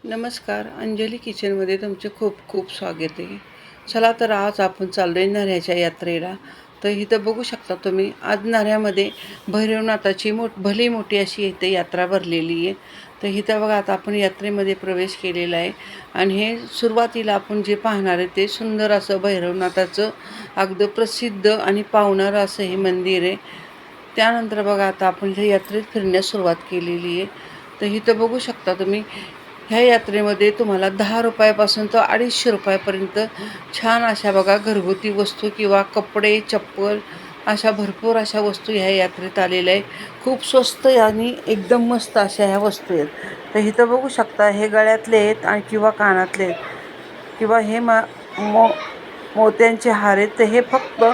नमस्कार. अंजली किचनमध्ये तुमचे खूप खूप स्वागत आहे. चला तर आज आपण चाललो आहे नऱ्ह्याच्या यात्रेला. तर इथं बघू शकता तुम्ही, आज नऱ्ह्यामध्ये भैरवनाथाची भली मोठी अशी इथे यात्रा भरलेली आहे. तर इथं बघा, आता आपण यात्रेमध्ये प्रवेश केलेला आहे आणि हे सुरुवातीला आपण जे पाहणार आहे ते सुंदर असं भैरवनाथाचं अगदी प्रसिद्ध आणि पावणारं असं हे मंदिर आहे. त्यानंतर बघा, आता आपण इथे यात्रेत फिरण्यास सुरुवात केलेली आहे. तर इथं बघू शकता तुम्ही, ह्या यात्रेमध्ये तुम्हाला 10 रुपयापासून तर 250 रुपयापर्यंत छान अशा बघा घरगुती वस्तू किंवा कपडे, चप्पल अशा भरपूर अशा वस्तू ह्या यात्रेत आलेल्या आहे. खूप स्वस्त आणि एकदम मस्त अशा ह्या वस्तू आहेत. तर इथं बघू शकता, हे गळ्यातले आहेत आणि किंवा कानातले आहेत किंवा हे मोत्यांचे हार आहेत. तर हे फक्त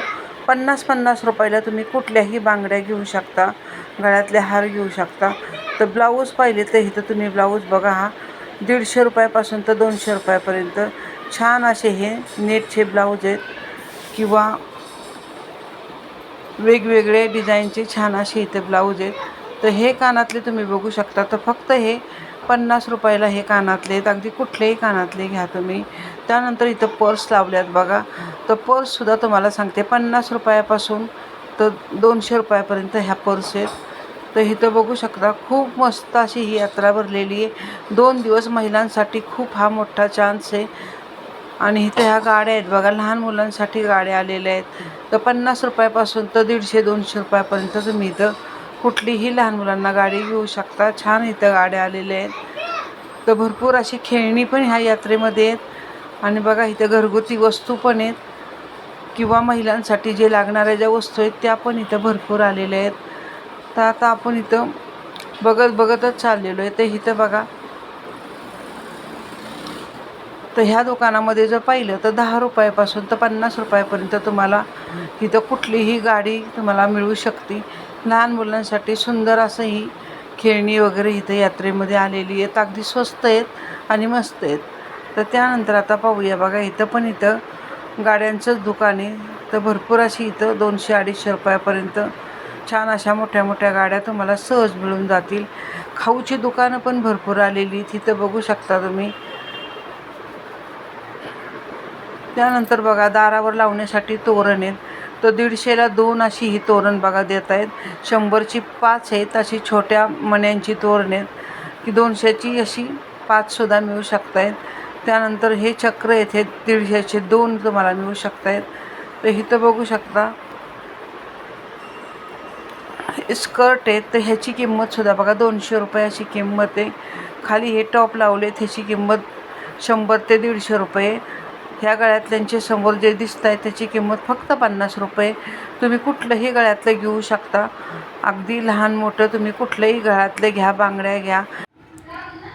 50-50 रुपयाला तुम्ही कुठल्याही बांगड्या घेऊ शकता, गळ्यातले हार घेऊ शकता. तर ब्लाऊज पाहिले तर इथं तुम्ही ब्लाऊज बघा, हा 150 रुपयापासून तर 200 रुपयापर्यंत छान असे हे नेटचे ब्लाऊज आहेत किंवा वेगवेगळे डिझाईनचे छान असे इथे ब्लाऊज आहेत. तर हे कानातले तुम्ही बघू शकता, तर फक्त हे 50 रुपयाला हे कानातले आहेत. अगदी कुठलेही कानातले घ्या तुम्ही. त्यानंतर इथं पर्स लावल्यात बघा. तर पर्ससुद्धा तुम्हाला सांगते 50 रुपयापासून तर 200 रुपयापर्यंत ह्या पर्स आहेत. तर इथं बघू शकता, खूप मस्त अशी ही यात्रा भरलेली आहे. 2 दिवस महिलांसाठी खूप हा मोठा चान्स आहे. आणि इथे ह्या गाड्या आहेत बघा, लहान मुलांसाठी गाड्या आलेल्या आहेत. तर 50 रुपयापासून तर 150-200 रुपयापर्यंत तुम्ही इथं कुठलीही लहान मुलांना गाडी घेऊ शकता. छान इथं गाड्या आलेल्या आहेत. तर भरपूर अशी खेळणी पण ह्या यात्रेमध्ये आहेत. आणि बघा, इथं घरगुती वस्तू पण आहेत किंवा महिलांसाठी जे लागणाऱ्या ज्या वस्तू आहेत त्या पण इथं भरपूर आलेल्या आहेत. तर आता आपण इथं बघतच चाललेलो आहे. तर इथं बघा, तर ह्या दुकानामध्ये जर पाहिलं तर 10 रुपयापासून तर 50 रुपयापर्यंत तुम्हाला इथं कुठलीही गाडी तुम्हाला मिळू शकते. लहान मुलांसाठी सुंदर असं ही खेळणी वगैरे इथं यात्रेमध्ये आलेली आहेत. अगदी स्वस्त आहेत आणि मस्त आहेत. तर त्यानंतर आता पाहूया बघा, इथं गाड्यांचंच दुकान आहे. तर भरपूर अशी इथं 200-250 रुपयापर्यंत छान अशा मोठ्या मोठ्या गाड्या तुम्हाला सहज मिळून जातील. खाऊची दुकानं पण भरपूर आलेली तिथं बघू शकता तुम्ही. त्यानंतर बघा, दारावर लावण्यासाठी तोरण आहेत. तर 150ला 2 अशी ही तोरण बघा देत आहेत. 100ची 5 आहेत अशी छोट्या मण्यांची तोरण आहेत, की 200ची अशी 5सुद्धा मिळू शकत आहेत. त्यानंतर हे चक्र आहेत, हे 150चे 2 तुम्हाला मिळू शकत आहेत. तर इथं बघू शकता, स्कर्ट आहेत. तर ह्याची किंमतसुद्धा बघा 200 रुपये अशी किंमत आहे. खाली हे टॉप लावलेत, ह्याची किंमत 100 ते 150 रुपये. ह्या गळ्यातल्यांचे समोर जे दिसत आहे त्याची किंमत फक्त 50 रुपये. तुम्ही कुठलंही गळ्यातलं घेऊ शकता. अगदी लहान मोठं तुम्ही कुठलंही गळ्यातले घ्या, बांगड्या घ्या.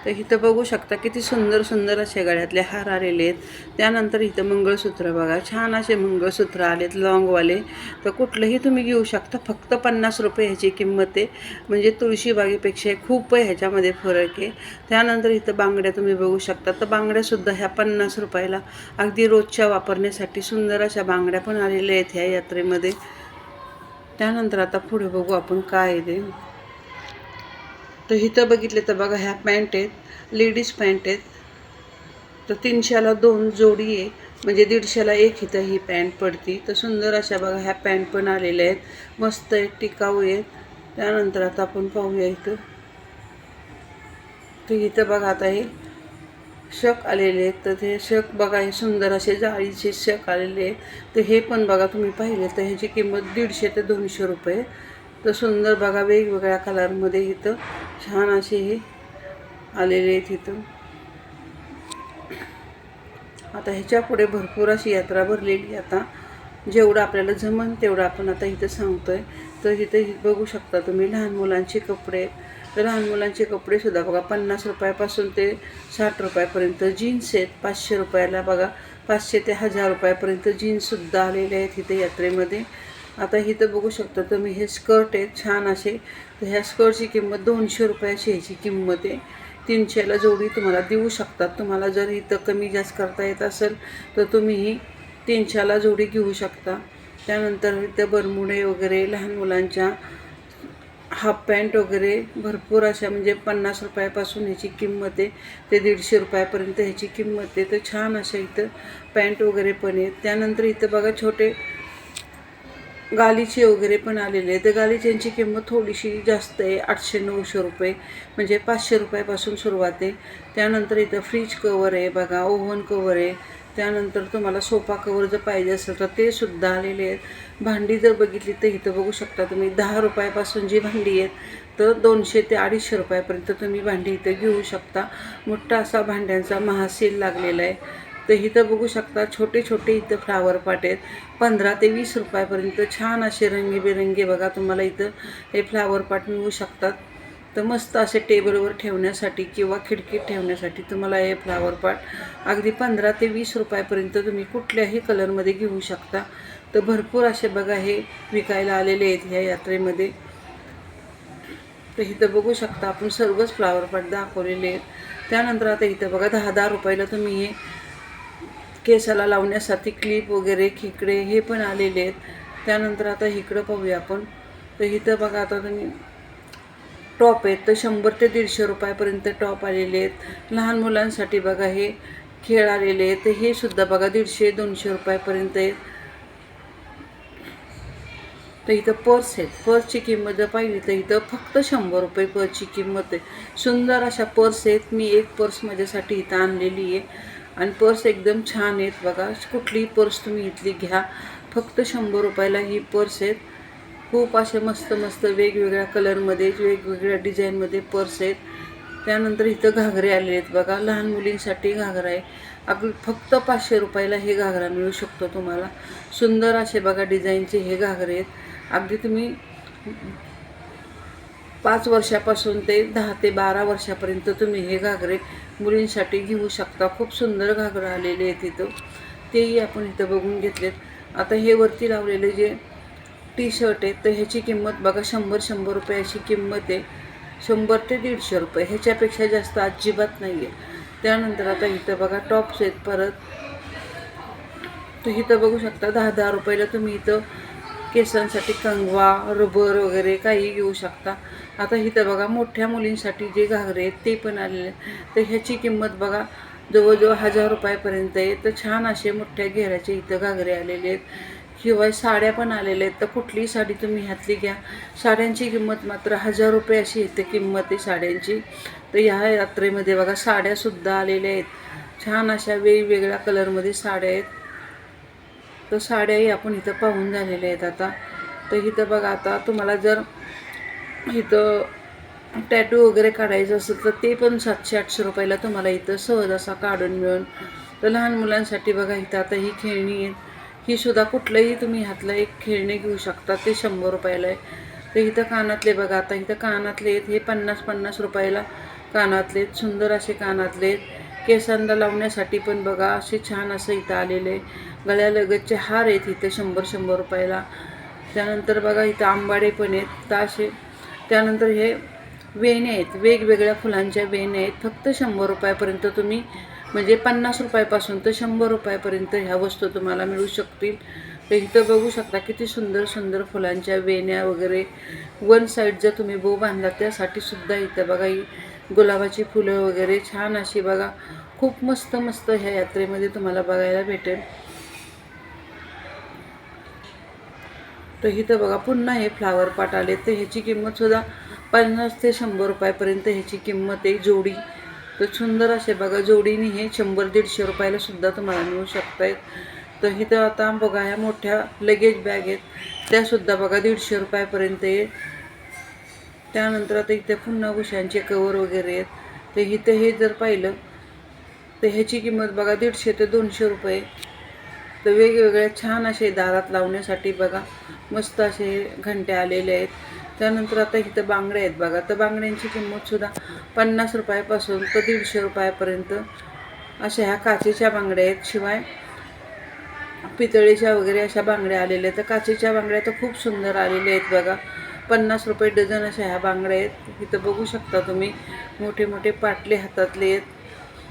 तर इथं बघू शकता किती सुंदर सुंदर असे गळ्यातले हार आलेले आहेत. त्यानंतर इथं मंगळसूत्र बघा, छान असे मंगळसूत्र आलेत लॉंगवाले. तर कुठलंही तुम्ही घेऊ शकता. फक्त 50 रुपये ह्याची किंमत आहे. म्हणजे तुळशीबागेपेक्षा खूप ह्याच्यामध्ये फरक आहे. त्यानंतर इथं बांगड्या तुम्ही बघू शकता. तर बांगड्यासुद्धा ह्या 50 रुपयाला अगदी रोजच्या वापरण्यासाठी सुंदर अशा बांगड्या पण आलेल्या आहेत ह्या यात्रेमध्ये. त्यानंतर आता पुढे बघू आपण काय आहे ते. तर इथं बघितले तर बघा, ह्या पॅन्ट आहेत, लेडीज पॅन्ट आहेत. तर 300ला 2 जोडी आहे, म्हणजे 150ला 1 इथं ही पॅन्ट पडती. तर सुंदर अशा बघा ह्या पॅन्ट पण आलेल्या आहेत, मस्त आहेत, टिकाऊ आहेत. त्यानंतर आता आपण पाहूया इथं. तर इथं बघा, आता हे शक आलेले आहेत. तर ते शक बघा, हे सुंदर असे जाळीचे शक आलेले आहेत. तर हे पण बघा तुम्ही पाहिले तर ह्याची किंमत 150 ते 200 रुपये. तर सुंदर बघा, वेगवेगळ्या कलरमध्ये इथं छान असे हे आलेले आहेत इथं. आता ह्याच्या पुढे भरपूर अशी यात्रा भरलेली. आता जेवढं आपल्याला जमन तेवढं आपण आता इथं सांगतोय. तर इथं बघू शकता तुम्ही लहान मुलांचे कपडे. तर लहान मुलांचे कपडेसुद्धा बघा 50 रुपयापासून ते 60 रुपयापर्यंत. जीन्स आहेत 500 रुपयाला बघा, 500 ते 1000 रुपयापर्यंत जीन्ससुद्धा आलेले आहेत इथे यात्रेमध्ये. आता इथं बघू शकता तुम्ही, हे स्कर्ट आहेत छान असे. तर ह्या स्कर्टची किंमत 200 रुपयाची ह्याची किंमत आहे. 300ला जोडी तुम्हाला देऊ शकतात. तुम्हाला जर इथं कमी जास्त करता येत असेल तर तुम्ही ही 300ला जोडी घेऊ शकता. त्यानंतर इथं बरमुडे वगैरे लहान मुलांच्या हाफ पॅन्ट वगैरे भरपूर अशा म्हणजे 50 रुपयापासून ह्याची किंमत आहे ते 150 रुपयापर्यंत ह्याची किंमत आहे. तर छान अशा इथं पॅन्ट वगैरे पण आहेत. त्यानंतर इथं बघा छोटे गालीचे वगैरे पण आलेले आहे. तर गालिच्यांची किंमत थोडीशी जास्त आहे, 800-900 रुपये म्हणजे 500 रुपयापासून सुरुवात आहे. त्यानंतर इथं फ्रीज कवर आहे बघा, ओव्हन कवर आहे. त्यानंतर तुम्हाला सोफा कवर जर पाहिजे असेल तर ते सुद्धा आलेले आहेत. भांडी जर बघितली तर इथं बघू शकता तुम्ही 10 रुपयापासून जी भांडी आहेत तर 200 ते 250 रुपयापर्यंत तुम्ही भांडी इथं घेऊ शकता. मोठा असा भांड्यांचा महासेल लागलेला आहे. तर इथं बघू शकता छोटे छोटे इथं फ्लावर पॉट आहेत 15 ते 20 रुपयापर्यंत. छान असे रंगीबेरंगी बघा तुम्हाला इथं हे फ्लावर पॉट मिळू शकतात. तर मस्त असे टेबलवर ठेवण्यासाठी किंवा खिडकीत ठेवण्यासाठी तुम्हाला हे फ्लावर पॉट अगदी 15 ते 20 रुपयापर्यंत तुम्ही कुठल्याही कलरमध्ये घेऊ शकता. तर भरपूर असे बघा हे विकायला आलेले आहेत ह्या यात्रेमध्ये. तर इथं बघू शकता आपण सर्वच फ्लावर पॉट दाखवलेले आहेत. त्यानंतर आता इथं बघा 10-10 रुपयाला तुम्ही हे केसाला लावण्यासाठी क्लिप वगैरे खेकडे हे पण आलेले आहेत. त्यानंतर आता इकडं पाहूया आपण. तर इथं बघा आता तुम्ही टॉप आहेत तर 100 ते 150 रुपयापर्यंत टॉप आलेले आहेत. लहान मुलांसाठी बघा हे खेळ आलेले आहेत. तर हे सुद्धा बघा 150-200 रुपयापर्यंत आहेत. तर इथं पर्स आहेत. पर्सची किंमत जर पाहिली तर इथं फक्त 100 रुपये पर्सची किंमत आहे. सुंदर अशा पर्स आहेत. मी एक पर्स माझ्यासाठी इथं आणलेली आहे आणि पर्स एकदम छान आहेत बघा. कुठलीही पर्स तुम्ही इथली घ्या, फक्त 100 रुपयाला ही पर्स आहेत. खूप असे मस्त मस्त वेगवेगळ्या कलरमध्ये वेगवेगळ्या डिझाईनमध्ये पर्स आहेत. त्यानंतर इथं घागरे आलेले आहेत बघा. लहान मुलींसाठी घागरा आहे. अगदी फक्त 500 रुपयाला हे घागरा मिळू शकतो तुम्हाला. सुंदर असे बघा डिझाईनचे हे घागरे आहेत. अगदी तुम्ही 5 वर्षापासून ते 10 ते 12 वर्षापर्यंत तुम्ही हे घागरे मुलींसाठी घेऊ शकता. खूप सुंदर घागरं आलेले आहेत इथं. तेही आपण इथं बघून घेतलेत. आता हे वरती लावलेले जे टी शर्ट आहेत तर ह्याची किंमत बघा 100 रुपये अशी किंमत आहे. 100 ते 150 रुपये, ह्याच्यापेक्षा जास्त अजिबात नाही आहे. त्यानंतर आता इथं बघा टॉप्स आहेत परत. तर इथं बघू शकता 10-10 रुपयाला तुम्ही इथं केसांसाठी कंगवा, रबर वगैरे काही घेऊ शकता. आता इथं बघा मोठ्या मुलींसाठी जे घागरे आहेत ते पण आलेले आहेत. तर ह्याची किंमत बघा जवळजवळ 1000 रुपयापर्यंत आहे. तर छान असे मोठ्या घेऱ्याचे इथं घागरे आलेले आहेत. शिवाय साड्या पण आलेल्या आहेत. तर कुठलीही साडी तुम्ही ह्यातली घ्या. साड्यांची किंमत मात्र 1000 रुपये अशी इथे किंमत आहे साड्यांची. तर ह्या यात्रेमध्ये बघा साड्यासुद्धा आलेल्या आहेत. छान अशा वेगवेगळ्या कलरमध्ये साड्या आहेत. तर साड्याही आपण इथं पाहून झालेल्या आहेत आता. तर इथं बघा आता तुम्हाला जर इथं टॅटू वगैरे काढायचं असेल तर ते पण 700-800 रुपयाला तुम्हाला इथं सहज असा काढून मिळून. तर लहान मुलांसाठी बघा इथं आता ही खेळणी आहेत. ही सुद्धा कुठलंही तुम्ही ह्यातलं एक खेळणे घेऊ शकता. ते 100 रुपयाला आहे. तर इथं कानातले बघा आता इथं कानातले आहेत हे 50-50 रुपयाला कानातले आहेत. सुंदर असे कानातले आहेत. केसांना लावण्यासाठी पण बघा असे छान असं इथं आलेले आहे. गळ्यालगतचे हार आहेत इथं 100 रुपयाला. त्यानंतर बघा इथं आंबाडे पण आहेत तर असे. त्यानंतर हे वेण्या आहेत, वेगवेगळ्या फुलांच्या वेण्या आहेत. फक्त 100 रुपयापर्यंत तुम्ही म्हणजे 50 रुपयापासून तर 100 रुपयापर्यंत ह्या वस्तू तुम्हाला मिळू शकतील. तर इथं बघू शकता किती सुंदर सुंदर फुलांच्या वेण्या वगैरे. वन साईड जर तुम्ही बो बांधला त्यासाठी सुद्धा इथं बघा ही गुलाबाची फुलं वगैरे छान अशी बघा. खूप मस्त मस्त ह्या यात्रेमध्ये तुम्हाला बघायला भेटेल. तर इथं बघा पुन्हा हे फ्लावर पॉट आले. तर ह्याची किंमतसुद्धा 50 ते 100 रुपयापर्यंत ह्याची किंमत आहे जोडी. तर सुंदर असे बघा जोडीने हे 100-150 रुपयाला सुद्धा तुम्हाला मिळू शकत आहेत. तर इथं आता बघा ह्या मोठ्या लगेज बॅग आहेत त्यासुद्धा बघा 150 रुपयापर्यंत आहेत. त्यानंतर आता इथे पुन्हा उशांचे कवर वगैरे आहेत. तर इथं हे जर पाहिलं तर ह्याची किंमत बघा 150 ते 200 रुपये. तर वेगवेगळ्या छान असे दारात लावण्यासाठी बघा मस्त असे घंटे आलेले आहेत. त्यानंतर आता इथं बांगड्या आहेत बघा. तर बांगड्यांची किंमतसुद्धा 50 रुपयापासून तर 150 रुपयापर्यंत अशा ह्या काचेच्या बांगड्या आहेत. शिवाय पितळेच्या वगैरे अशा बांगड्या आलेल्या आहेत. तर काचेच्या बांगड्या तर खूप सुंदर आलेल्या आहेत बघा. 50 रुपये डझन अशा ह्या बांगड्या आहेत. इथं बघू शकता तुम्ही मोठे मोठे पाटले हातातले आहेत.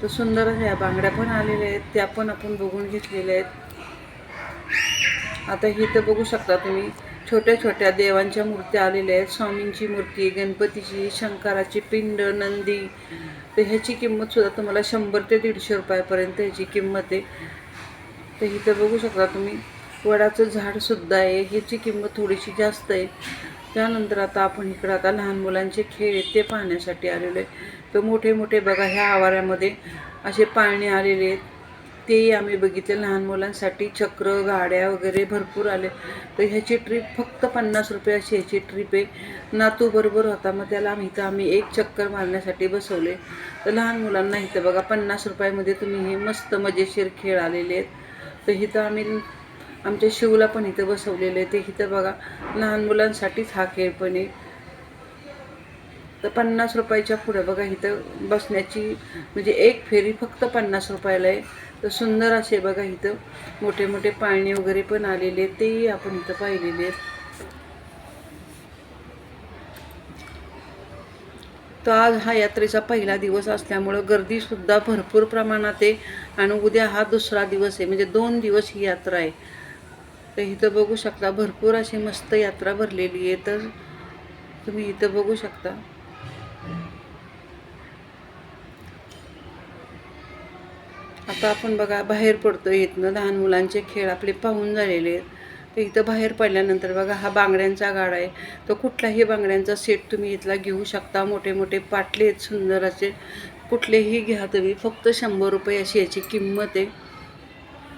तर सुंदर अशा ह्या बांगड्या पण आलेल्या आहेत. त्या पण आपण बघून घेतलेल्या आहेत. आता इथं बघू शकता तुम्ही छोट्या छोट्या देवांच्या मूर्त्या आलेल्या आहेत. स्वामींची मूर्ती, गणपतीची, शंकराची पिंड, नंदी. तर ह्याची किंमतसुद्धा तुम्हाला 100 ते 150 रुपयापर्यंत ह्याची किंमत आहे. तर इथं बघू शकता तुम्ही वडाचं झाडसुद्धा आहे. ह्याची किंमत थोडीशी जास्त आहे. त्यानंतर आता आपण इकडं आता लहान मुलांचे खेळ आहेत ते पाहण्यासाठी आलेलो आहे. तर मोठे मोठे बघा ह्या आवारामध्ये असे पाळणे आलेले आहेत. तेही आम्ही बघितले लहान मुलांसाठी. चक्र, गाड्या वगैरे भरपूर आले. तर ह्याची ट्रिप फक्त 50 रुपये अशी ह्याची ट्रिप आहे. नातू बरोबर होता, मग त्याला आम्ही एक चक्कर मारण्यासाठी बसवले. तर लहान मुलांना इथं बघा 50 रुपयामध्ये तुम्ही हे मस्त मजेशीर खेळ आलेले आहेत. तर इथं आम्ही आमच्या शिवला पण इथं बसवलेलं आहे. ते इथं बघा लहान मुलांसाठीच हा खेळ पण आहे. तर 50 रुपयाच्या पुढे बघा इथं बसण्याची म्हणजे एक फेरी फक्त 50 रुपयाला आहे. तर सुंदर असे बघा इथं मोठे मोठे पाळणे वगैरे पण आलेले आहेत. तेही आपण इथं पाहिलेले आहेत. तर आज हा यात्रेचा पहिला दिवस असल्यामुळं गर्दीसुद्धा भरपूर प्रमाणात आहे. आणि उद्या हा दुसरा दिवस आहे, म्हणजे 2 दिवस ही यात्रा आहे. तर इथं बघू शकता भरपूर अशी मस्त यात्रा भरलेली आहे. तर तुम्ही इथं बघू शकता. आता आपण बघा बाहेर पडतो. इथनं लहान मुलांचे खेळ आपले पाहून झालेले आहेत. तर इथं बाहेर पडल्यानंतर बघा हा बांगड्यांचा गाडा आहे. तर कुठलाही बांगड्यांचा सेट तुम्ही इथला घेऊ शकता. मोठे मोठे पाटले आहेत सुंदर असे. कुठलेही घ्या तुम्ही, फक्त 100 रुपये अशी याची किंमत आहे.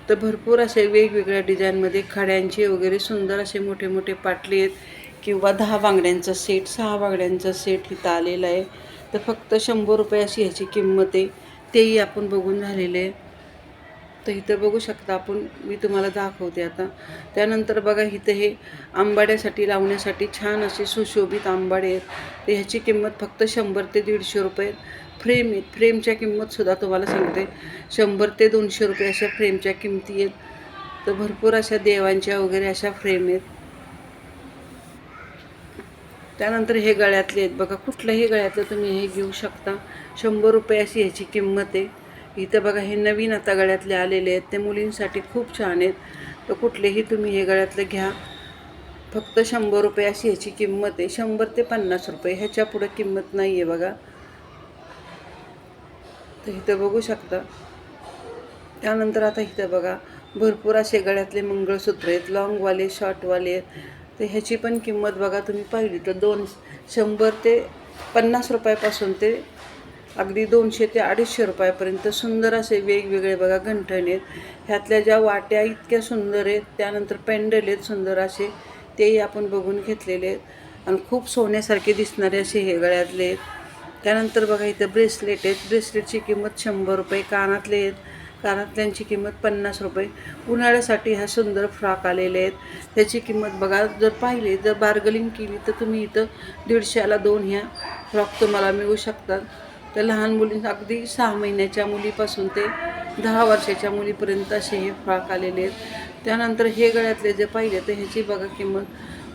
तर भरपूर असे वेगवेगळ्या डिझाईनमध्ये खड्यांचे वगैरे सुंदर असे मोठे मोठे पाटले आहेत. किंवा 10 बांगड्यांचा सेट, 6 बांगड्यांचा सेट इथं आलेला आहे. तर फक्त 100 रुपये अशी ह्याची किंमत आहे. तेही आपण बघून झालेले आहे. तर इथं बघू शकता आपण, मी तुम्हाला दाखवते आता. त्यानंतर बघा इथं हे आंबाड्यासाठी लावण्यासाठी छान असे सुशोभित आंबाडे आहेत. तर ह्याची किंमत फक्त 100 ते 150 रुपये. फ्रेम आहेत. फ्रेमच्या किंमतसुद्धा तुम्हाला सांगते 100 ते 200 रुपये अशा फ्रेमच्या किमती आहेत. तर भरपूर अशा देवांच्या वगैरे अशा फ्रेम आहेत. त्यानंतर हे गळ्यातले आहेत बघा. कुठल्याही गळ्यातलं तुम्ही हे घेऊ शकता. 100 रुपये अशी ह्याची किंमत आहे. इथं बघा हे नवीन आता गळ्यातले आलेले आहेत. ते मुलींसाठी खूप छान आहेत. तर कुठलेही तुम्ही हे गळ्यातलं घ्या. फक्त 100 रुपये अशी ह्याची किंमत आहे. 100 ते 50 रुपये, ह्याच्या पुढं किंमत नाही आहे बघा. तर इथं बघू शकता. त्यानंतर आता इथं बघा भरपूर असे गळ्यातले मंगळसूत्र आहेत. लॉंगवाले, शॉर्टवाले आहेत. तर ह्याची पण किंमत बघा तुम्ही पाहिली तर 100 ते 50 रुपयापासून ते अगदी 200 ते 250 रुपयापर्यंत सुंदर असे वेगवेगळे बघा गंठण आहेत. ह्यातल्या ज्या वाट्या इतक्या सुंदर आहेत. त्यानंतर पेंडल आहेत सुंदर असे, तेही आपण बघून घेतलेले आहेत. आणि खूप सोन्यासारखे दिसणारे असे हे गळ्यातले आहेत. त्यानंतर बघा इथं ब्रेसलेट आहेत. ब्रेसलेटची किंमत 100 रुपये. कानातले आहेत. कानातल्यांची किंमत 50 रुपये. उन्हाळ्यासाठी ह्या सुंदर फ्रॉक आलेले आहेत. त्याची किंमत बघा, जर पाहिली जर बार्गलिंग केली तर तुम्ही इथं 150ला 2 ह्या फ्रॉक तुम्हाला मिळू शकतात. तर लहान मुली अगदी 6 महिन्याच्या मुलीपासून ते 10 वर्षाच्या मुलीपर्यंत असे हे फ्रॉक आलेले आहेत. त्यानंतर हे गळ्यातले जे पाहिले तर ह्याची बघा किंमत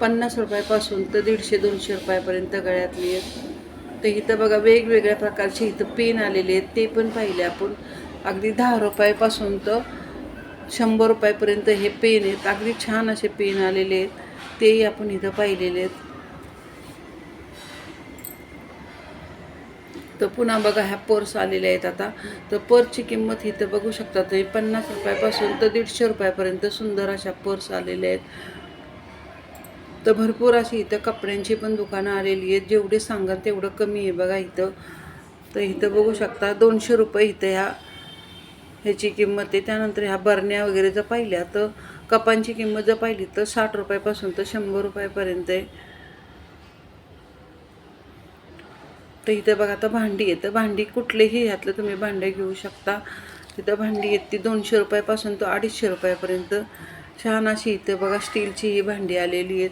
50 रुपयापासून तर 150-200 रुपयापर्यंत गळ्यातली आहेत. तर इथं बघा वेगवेगळ्या प्रकारचे इथं पेन आलेले आहेत. ते पण पाहिले आपण. अगदी 10 रुपयापासून तर 100 रुपयापर्यंत हे पेन आहेत. अगदी छान असे पेन आलेले आहेत. तेही आपण इथं पाहिलेले आहेत. तर पुन्हा बघा ह्या पर्स आलेल्या आहेत आता. तर पर्सची किंमत इथं बघू शकता तुम्ही 50 रुपयापासून तर 150 रुपयापर्यंत सुंदर अशा पर्स आलेल्या आहेत. तर भरपूर अशी इथं कपड्यांची पण दुकानं आलेली आहेत. जेवढे सांगाल तेवढं कमी आहे बघा इथं. तर इथं बघू शकता 200 रुपये इथं ह्याची किंमत आहे. त्यानंतर ह्या बरण्या वगैरे जर पाहिल्या तर कपांची किंमत जर पाहिली तर 60 रुपयापासून तर 100 रुपयापर्यंत आहे. तर इथं बघा आता भांडी आहे. तर भांडी कुठलेही ह्यातलं तुम्ही भांडे घेऊ शकता. तिथं भांडी आहेत ती 200 रुपयापासून तर 250 रुपयापर्यंत छान अशी इथं बघा स्टीलची ही भांडी आलेली आहेत.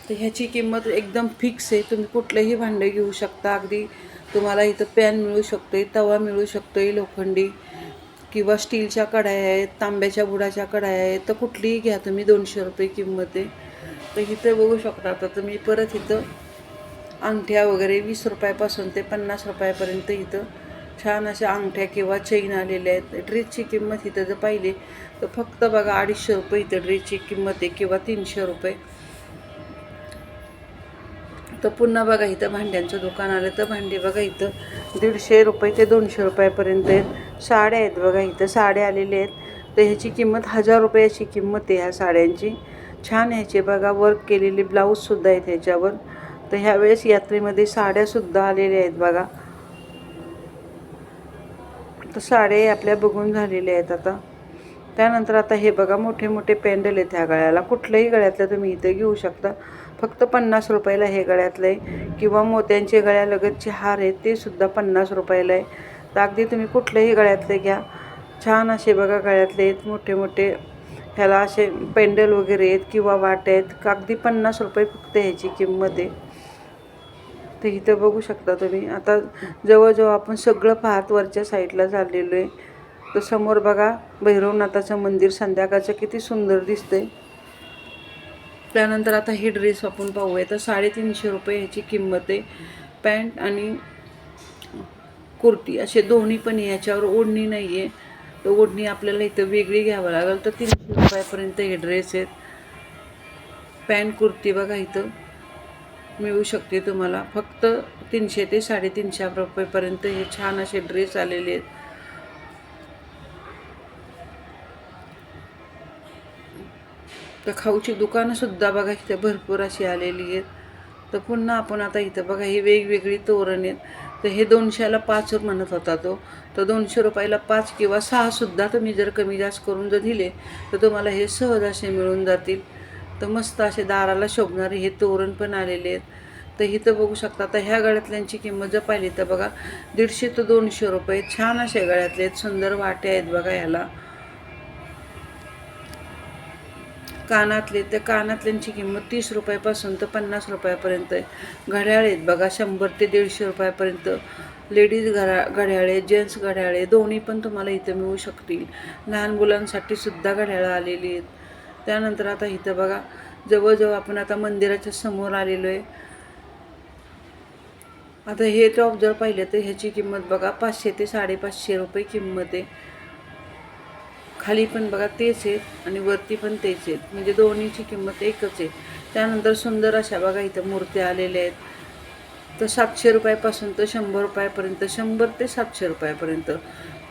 तर ह्याची किंमत एकदम फिक्स आहे. तुम्ही कुठलंही भांडं घेऊ शकता. अगदी तुम्हाला इथं पॅन मिळू शकतो, तवा मिळू शकतो लोखंडी, किंवा स्टीलच्या कढाया आहेत, तांब्याच्या बुडाच्या कढाया आहेत. तर कुठलीही घ्या तुम्ही, 200 रुपये किंमत आहे. तर इथं बघू शकता. आता तुम्ही परत इथं अंगठ्या वगैरे 20 रुपयापासून ते 50 रुपयापर्यंत इथं छान अशा अंगठ्या किंवा चैन आलेल्या आहेत. ड्रेसची किंमत इथं जर पाहिली तर फक्त बघा 250 रुपये इथं ड्रेसची किंमत आहे किंवा 300 रुपये. तर पुन्हा बघा इथं भांड्यांचं दुकान आलं तर भांडी बघा इथं 150 रुपये ते 200 रुपयापर्यंत आहेत. साड्या आहेत बघा इथं साड्या आलेल्या आहेत. तर ह्याची किंमत 1000 रुपयाची किंमत आहे ह्या साड्यांची. छान ह्याचे बघा वर्क केलेली ब्लाऊजसुद्धा आहेत ह्याच्यावर. तर ह्यावेळेस यात्रेमध्ये साड्यासुद्धा आलेल्या आहेत बघा. तर साड्या आपल्या बघून झालेल्या आहेत आता. त्यानंतर आता हे बघा मोठे मोठे पॅन्डल आहेत ह्या गळ्याला. कुठल्याही गळ्यातलं तुम्ही इथे घेऊ शकता. फक्त 50 रुपयाला हे गळ्यातलं आहे किंवा मोत्यांचे गळ्यालगतचे हार आहेत ते सुद्धा 50 रुपयाला आहे. तर अगदी तुम्ही कुठलेही गळ्यातले घ्या. छान असे बघा गळ्यातले आहेत मोठे मोठे. ह्याला असे पेंडल वगैरे आहेत किंवा वाट्या आहेत. अगदी 50 रुपये फक्त ह्याची किंमत आहे. तर इथं बघू शकता तुम्ही. आता जवळजवळ आपण सगळं पाहत वरच्या साईडला चाललेलो आहे. तर समोर बघा भैरवनाथाचं मंदिर संध्याकाळचं किती सुंदर दिसतंय. त्यानंतर आता हे ड्रेस आपण पाहूया. तर 350 रुपये ह्याची किंमत आहे. पॅन्ट आणि कुर्ती असे दोन्ही पण ह्याच्यावर ओढणी नाही आहे. तर ओढणी आपल्याला इथं वेगळी घ्यावं लागेल. तर 300 रुपयापर्यंत हे ड्रेस आहेत. पॅन्ट कुर्ती बघा इथं मिळू शकते तुम्हाला फक्त 300 ते 350 रुपयेपर्यंत हे छान असे ड्रेस आलेले आहेत. तर खाऊची दुकानंसुद्धा बघा इथं भरपूर अशी आलेली आहेत. तर पुन्हा आपण आता इथं बघा ही वेगवेगळी तोरण आहेत. तर हे 200ला 5 म्हणत होता तो. तर 200 रुपयाला 5 किंवा 6सुद्धा तुम्ही जर कमी जास्त करून जर दिले तर तुम्हाला हे सहज असे मिळून जातील. तर मस्त असे दाराला शोभणारे हे तोरण पण आलेले आहेत. तर इथं बघू शकता. आता ह्या गळ्यातल्यांची किंमत जर पाहिली तर बघा 150 ते 200 रुपये. छान असे गळ्यातले आहेत. सुंदर वाट्या आहेत बघा ह्याला. कानातले तर कानातल्यांची किंमत 30 रुपयापासून तर 50 रुपयापर्यंत आहे. घड्याळ आहेत बघा 100 ते 150 रुपयापर्यंत. लेडीज घड्याळे जेंट्स घड्याळे दोन्ही पण तुम्हाला इथं मिळू शकतील. लहान मुलांसाठी सुद्धा घड्याळं आलेली आहेत. त्यानंतर आता इथं बघा जवळजवळ आपण आता मंदिराच्या समोर आलेलो आहे. आता हे टॉप जर पाहिलं तर ह्याची किंमत बघा 500 ते 550 रुपये किंमत आहे. खाली पण बघा तेच आहेत आणि वरती पण तेच आहेत. म्हणजे दोन्हीची किंमत एकच आहे. त्यानंतर सुंदर अशा बघा इथं मूर्त्या आलेल्या आहेत. तर 700 रुपयापासून तर 100 रुपयापर्यंत 100 ते 700 रुपयापर्यंत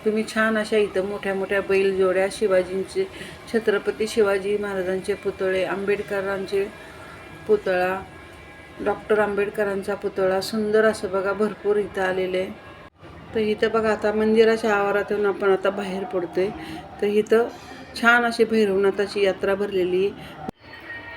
तुम्ही छान अशा इथं मोठ्या मोठ्या बैलजोड्या शिवाजींचे छत्रपती शिवाजी महाराजांचे पुतळे आंबेडकरांचे पुतळा डॉक्टर आंबेडकरांचा पुतळा सुंदर असं बघा भरपूर इथं आलेले आहे. तर इथं बघा आता मंदिराच्या आवारातून आपण आता बाहेर पडतोय. तर इथं छान अशी भैरवनाथाची यात्रा भरलेली आहे.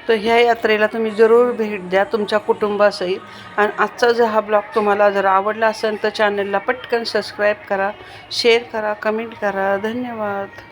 तर ह्या यात्रेला तुम्ही जरूर भेट द्या तुमच्या कुटुंबासहित. आणि आजचा जर हा ब्लॉग तुम्हाला जर आवडला असेल तर चॅनलला पटकन सबस्क्राईब करा, शेअर करा, कमेंट करा. धन्यवाद.